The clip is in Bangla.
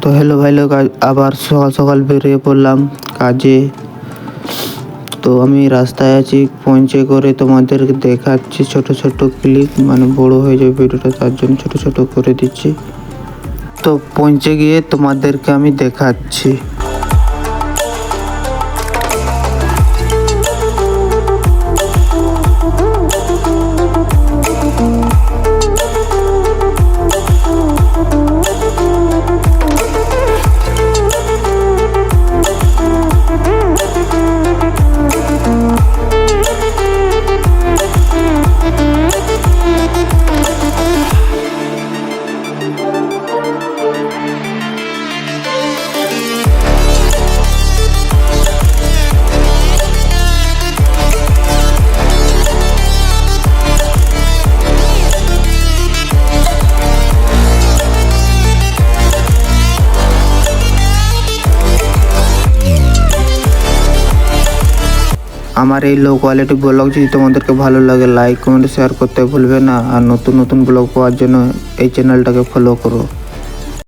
তো হ্যালো ভাই লোক, আবার সকাল সকাল বেরিয়ে পড়লাম কাজে। তো আমি রাস্তায় আছি, পৌঁছে করে তোমাদেরকে দেখাচ্ছি ছোট ছোট ক্লিপ, মানে বড় হয়ে যাবে ভিডিওটা, তার জন্য ছোট ছোট করে দিচ্ছি। তো পৌঁছে গিয়ে তোমাদেরকে আমি দেখাচ্ছি। আমার এই লো কোয়ালিটি ব্লগ যদি তোমাদেরকে ভালো লাগে, লাইক কমেন্ট শেয়ার করতে ভুলবে না। আর নতুন নতুন ব্লগ পাওয়ার জন্য এই চ্যানেলটাকে ফলো করো।